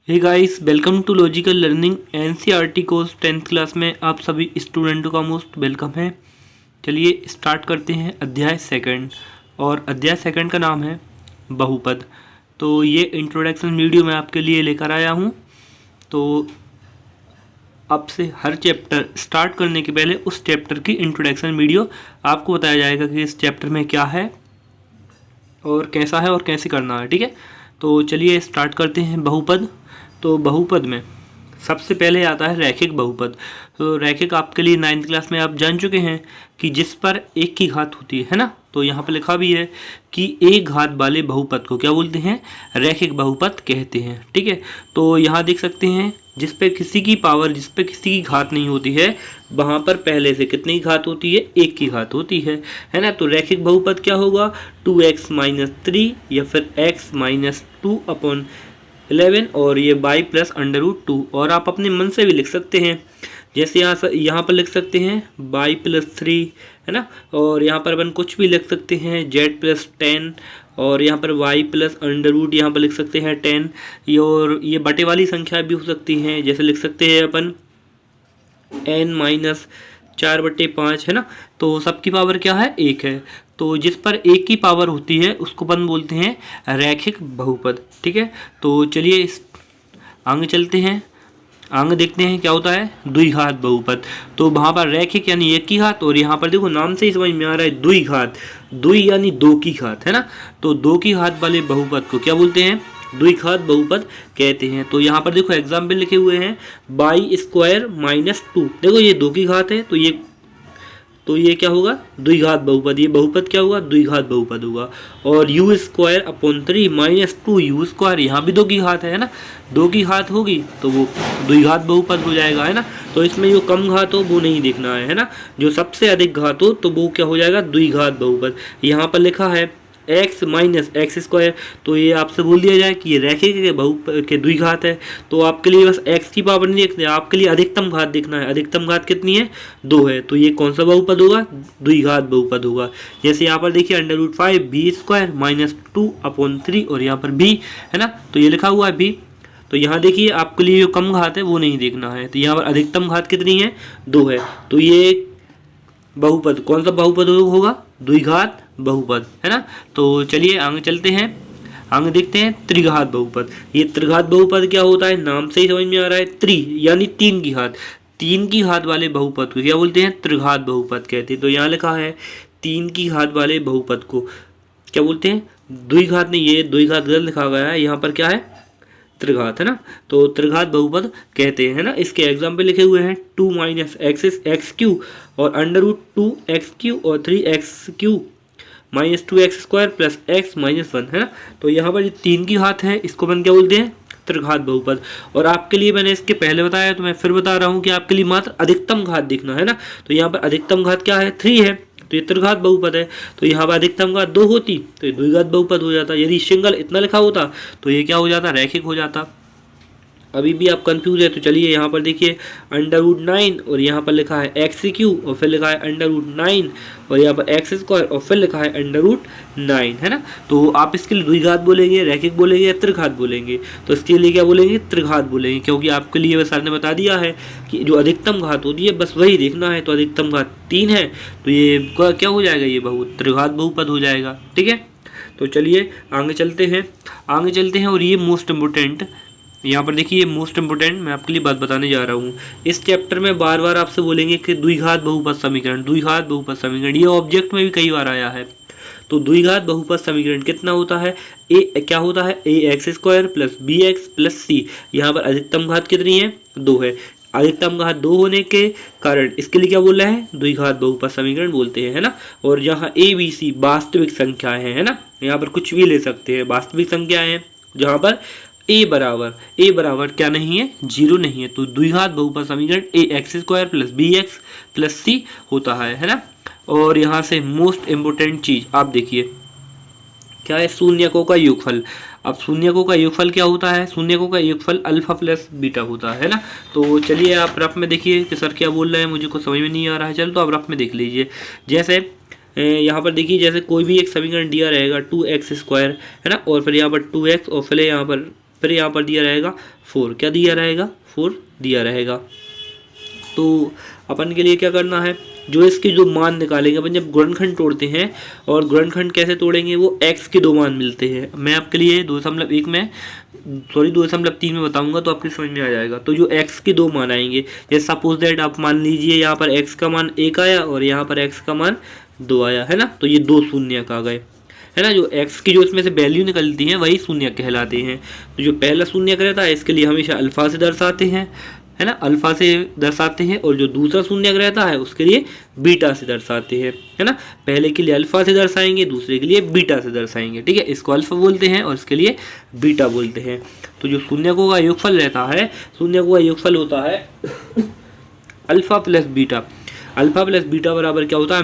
Hey guys, welcome to logical learning NCERT course 10th class में आप सभी स्टूडेंटों का मोस्ट वेलकम है। चलिए स्टार्ट करते हैं अध्याय सेकंड। और अध्याय सेकंड का नाम है बहुपद। तो ये इंट्रोडक्शन वीडियो मैं आपके लिए लेकर आया हूँ। तो आपसे हर चैप्टर स्टार्ट करने के पहले उस चैप्टर की इंट्रोडक्शन वीडियो आपको बताया जाएगा कि इस चैप्टर में क्या है और कैसा है और कैसे करना है। ठीक है, तो चलिए स्टार्ट करते हैं बहुपद। तो बहुपद में सबसे पहले आता है रैखिक बहुपद। तो रैखिक आपके लिए 9th क्लास में आप जान चुके हैं कि जिस पर एक की घात होती है ना। तो यहाँ पर लिखा भी है कि एक घात वाले बहुपद को क्या बोलते हैं, रैखिक बहुपद कहते हैं। ठीक है, तो यहाँ देख सकते हैं जिस पे किसी की पावर, जिस पे किसी की घात नहीं होती है, वहाँ पर पहले से कितनी घात होती है, एक की घात होती है ना। तो रैखिक बहुपद क्या होगा, 2x - 3 या फिर x - 2/11 और ये y + √2। और आप अपने मन से भी लिख सकते हैं, जैसे यहाँ पर लिख सकते हैं y + 3 है ना। और यहाँ पर अपन कुछ भी लिख सकते हैं z + 10 और यहाँ पर y + √, यहाँ पर लिख सकते हैं 10। और ये बटे वाली संख्या भी हो सकती हैं, जैसे लिख सकते हैं अपन n - 4/5 है ना। तो सबकी पावर क्या है, एक है। तो जिस पर एक की पावर होती है उसको अपन बोलते हैं रैखिक बहुपद। ठीक है, तो चलिए आगे चलते हैं, आगे देखते हैं क्या होता है द्विघात बहुपद। तो वहाँ पर रैखिक यानी एक की घात, और यहाँ पर देखो नाम से ही समझ में आ रहा है द्विघात, द्वि यानी दो की घात है ना। तो दो की घात वाले बहुपद को क्या बोलते हैं, द्विघात बहुपद कहते हैं। तो यहाँ पर देखो एग्जाम्पल लिखे हुए हैं y² - 2। देखो ये दो की घात है, तो ये क्या होगा, द्विघात बहुपद। ये बहुपद क्या होगा, द्विघात बहुपद होगा। और u² / 3 - 2u², यहाँ भी दो की घात है ना, दो की घात होगी तो वो द्विघात बहुपद हो जाएगा है ना। तो इसमें जो कम घात हो वो नहीं देखना है ना, जो सबसे अधिक घात हो तो वो क्या हो जाएगा, द्विघात बहुपद। यहाँ पर लिखा है x - x², तो ये आपसे बोल दिया जाए कि ये रैखिक के द्विघात है। तो आपके लिए बस x की पावर नहीं देखना है, आपके लिए अधिकतम घात देखना है। अधिकतम घात कितनी है, 2 है। तो ये कौन सा बहुपद होगा, द्विघात बहुपद होगा। जैसे यहाँ पर देखिए √5 b² - 2/3 और यहाँ पर b है ना, तो ये लिखा हुआ है b। तो यहाँ देखिए आपके लिए जो कम घात है वो नहीं देखना है। तो यहाँ पर अधिकतम घात कितनी है, 2 है। तो ये बहुपद कौन सा बहुपद होगा, द्विघात बहुपद है ना। तो चलिए आगे चलते हैं, आगे देखते हैं त्रिघात बहुपद। ये त्रिघात बहुपद क्या होता है, नाम से ही समझ में आ रहा है, त्रि यानी तीन की घात, तीन की घात वाले बहुपद को क्या बोलते हैं, त्रिघात बहुपद कहते हैं। तो यहाँ लिखा है तीन की घात वाले बहुपद को क्या बोलते हैं, द्विघात नहीं, ये द्विघात गलत लिखा गया है, यहाँ पर क्या है, त्रिघात है ना। तो त्रिघात बहुपद कहते हैं ना। इसके एग्जाम्पल लिखे हुए हैं 2 - x³ और √2x³ और 3x³ - 2x² + x - 1 है ना। तो यहाँ पर तीन की घात है, इसको अपन क्या बोलते हैं, त्रिघात बहुपद। और आपके लिए मैंने इसके पहले बताया, तो मैं फिर बता रहा हूँ कि आपके लिए मात्र अधिकतम घात देखना है ना। तो यहाँ पर अधिकतम घात क्या है, 3 है, तो ये त्रिघात बहुपद है। तो यहाँ पर अधिकतम घात 2 होती तो ये द्विघात बहुपद हो जाता। यदि सिंगल इतना लिखा होता तो ये क्या हो जाता, रैखिक हो जाता। अभी भी आप कंफ्यूज है तो चलिए यहाँ पर देखिए √9 और यहाँ पर लिखा है x³ और फिर लिखा है √9 और यहाँ पर x² और फिर लिखा है √9 है ना। तो आप इसके लिए द्विघात बोलेंगे, रैखिक बोलेंगे या त्रिघात बोलेंगे, तो इसके लिए क्या बोलेंगे, त्रिघात बोलेंगे, क्योंकि आपके लिए सर ने बता दिया है कि जो अधिकतम घात होती है बस वही देखना है। तो अधिकतम घात 3 है, तो ये क्या हो जाएगा, ये त्रिघात बहुपद हो जाएगा। ठीक है, तो चलिए आगे चलते हैं, आगे चलते हैं। और ये मोस्ट इम्पोर्टेंट, यहाँ पर देखिए मोस्ट इम्पोर्टेंट मैं आपके लिए बात बताने जा रहा हूँ। इस चैप्टर में बार बार आपसे बोलेंगे कि द्विघात बहुपद समीकरण, द्विघात बहुपद समीकरण, ये ऑब्जेक्ट में भी कई बार आया है। तो द्विघात बहुपद समीकरण कितना होता है, क्या होता है, ax² + bx + c। यहाँ पर अधिकतम घात कितनी है, 2 है। अधिकतम घात 2 होने के कारण इसके लिए क्या बोल रहे हैं, द्विघात बहुपद समीकरण बोलते हैं है ना। और यहाँ a b c वास्तविक संख्याएं हैं है ना, यहाँ पर कुछ भी ले सकते हैं, वास्तविक संख्याएं हैं, जहाँ पर a बराबर क्या नहीं है, 0 नहीं है। तो द्विघात बहुपद समीकरण ax² + bx + c होता है ना। और यहाँ से मोस्ट इम्पोर्टेंट चीज आप देखिए क्या है, शून्यकों का योगफल। अब शून्यकों का योगफल क्या होता है, शून्यकों का योगफल अल्फा + बीटा होता है ना। तो चलिए आप रफ में देखिए कि सर क्या बोल रहे हैं, मुझे कुछ समझ में नहीं आ रहा है। चलो तो आप रफ में देख लीजिए। जैसे यहाँ पर देखिए, जैसे कोई भी एक समीकरण दिया रहेगा 2x² है ना, और फिर यहाँ पर 2x और फिर यहाँ पर फिर यहाँ पर दिया रहेगा 4, क्या दिया रहेगा 4 दिया रहेगा। तो अपन के लिए क्या करना है, जो इसके जो मान निकालेंगे अपन जब गुणनखंड तोड़ते हैं, और गुणनखंड कैसे तोड़ेंगे, वो x के 2 मान मिलते हैं। मैं आपके लिए 2.1 में 2.3 में बताऊंगा तो आपकी समझ में आ जाएगा। तो जो x के 2 मान आएंगे, जैसे सपोज दैट आप मान लीजिए यहाँ पर x का मान 1 आया और यहाँ पर x का मान 2 आया है ना, तो ये 2 शून्यक आ गए है ना। जो x की जो इसमें से वैल्यू निकलती हैं वही शून्यक कहलाते हैं। तो जो पहला शून्यक रहता है इसके लिए हमेशा अल्फा से दर्शाते हैं है ना, अल्फा से दर्शाते हैं, और जो दूसरा शून्यक रहता है उसके लिए बीटा से दर्शाते हैं है ना। पहले के लिए अल्फा से दर्शाएंगे, दूसरे के लिए बीटा से दर्शाएंगे, ठीक है। इसको अल्फा बोलते हैं और इसके लिए बीटा बोलते हैं। तो जो शून्यकों का योगफल रहता है, शून्यकों का योगफल होता है alpha plus beta. Alpha plus beta बराबर क्या होता है,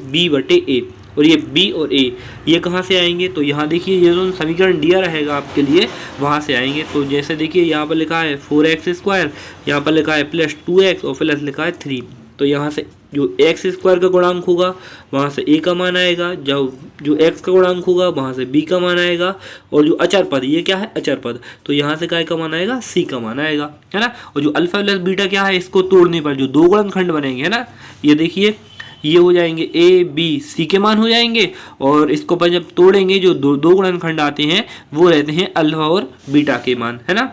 -b/a। और ये b और a ये कहाँ से आएंगे, तो यहाँ देखिए ये जो समीकरण दिया रहेगा आपके लिए वहाँ से आएंगे। तो जैसे देखिए यहाँ पर लिखा है 4x², यहाँ पर लिखा है +2x और प्लस लिखा है 3। तो यहाँ से जो x² का गुणांक होगा वहाँ से a का मान आएगा, जो x का गुणांक होगा वहाँ से b का मान आएगा, और जो अचर पद, ये क्या है अचर पद, तो यहाँ से काय का मान आएगा, c का मान आएगा है ना। और जो अल्फा प्लस बीटा क्या है, इसको तोड़ने पर जो 2 गुणनखंड बनेंगे है ना, ये देखिए ये हो जाएंगे a b c के मान हो जाएंगे, और इसको पर जब तोड़ेंगे जो दो गुणनखंड आते हैं वो रहते हैं अल्फा और बीटा के मान है ना।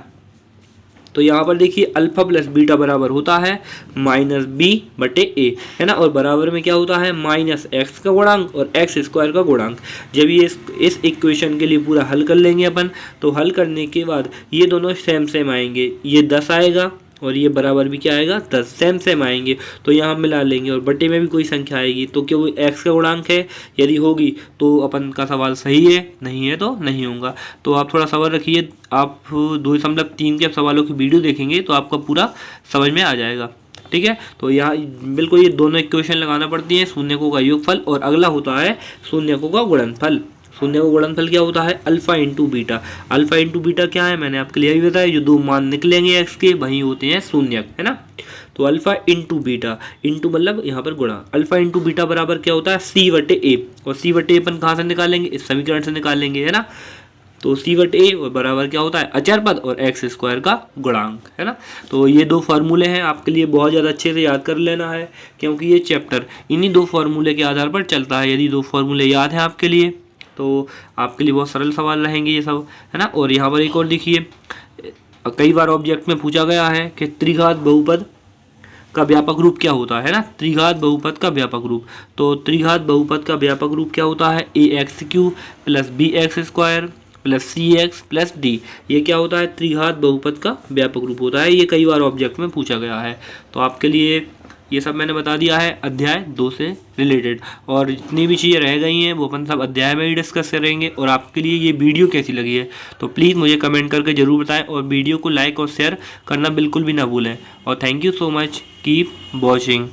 तो यहाँ पर देखिए अल्फा प्लस बीटा बराबर होता है -b/a है ना, और बराबर में क्या होता है -x का गुणांक और x² का गुणांक। जब ये इस इक्वेशन के लिए पूरा हल कर लेंगे अपन, तो हल करने के बाद ये दोनों सेम आएंगे, ये 10 आएगा और ये बराबर भी क्या आएगा 10, सेम आएंगे। तो यहाँ मिला लेंगे और बटे में भी कोई संख्या आएगी तो क्या वो x का गुणांक है, यदि होगी तो अपन का सवाल सही है, नहीं है तो नहीं होगा। तो आप थोड़ा सवाल रखिए, आप 2.3 के सवालों की वीडियो देखेंगे तो आपका पूरा समझ में आ जाएगा, ठीक है। तो यहाँ बिल्कुल ये दोनों इक्वेशन लगाना पड़ती है, शून्यकों का योगफल और अगला होता है शून्यकों का गुणनफल। शून्य का गुणनफल क्या होता है, alpha into beta. Alpha into beta क्या है, मैंने आपके लिए अभी बताया, जो 2 मान निकलेंगे x के वही होते हैं शून्यक है ना। तो अल्फा इंटू बीटा, इंटू मतलब यहाँ पर गुणा, अल्फा इंटू बीटा बराबर क्या होता है c/a, और c/a अपन कहाँ से निकालेंगे, इस समीकरण से निकालेंगे है ना। तो c/a बराबर क्या होता है अचर पद और x² का गुणांक है ना। तो ये 2 फार्मूले हैं, आपके लिए बहुत ज़्यादा अच्छे से याद कर लेना है, क्योंकि ये चैप्टर इन्हीं 2 फार्मूले के आधार पर चलता है। यदि 2 फार्मूले याद हैं आपके लिए तो आपके लिए बहुत सरल सवाल रहेंगे ये सब है ना। और यहाँ पर एक और देखिए, कई बार ऑब्जेक्ट में पूछा गया है कि त्रिघात बहुपद का व्यापक रूप क्या होता है ना, त्रिघात बहुपद का व्यापक रूप। तो त्रिघात बहुपद का व्यापक रूप क्या होता है, ax³ + bx² + cx + d। ये क्या होता है, त्रिघात बहुपद का व्यापक रूप होता है। ये कई बार ऑब्जेक्ट में पूछा गया है। तो आपके लिए ये सब मैंने बता दिया है अध्याय 2 से रिलेटेड, और जितनी भी चीज़ें रह गई हैं वो अपन सब अध्याय में ही डिस्कस करेंगे। और आपके लिए ये वीडियो कैसी लगी है तो प्लीज़ मुझे कमेंट करके ज़रूर बताएं, और वीडियो को लाइक और शेयर करना बिल्कुल भी ना भूलें। और thank you so much, keep watching.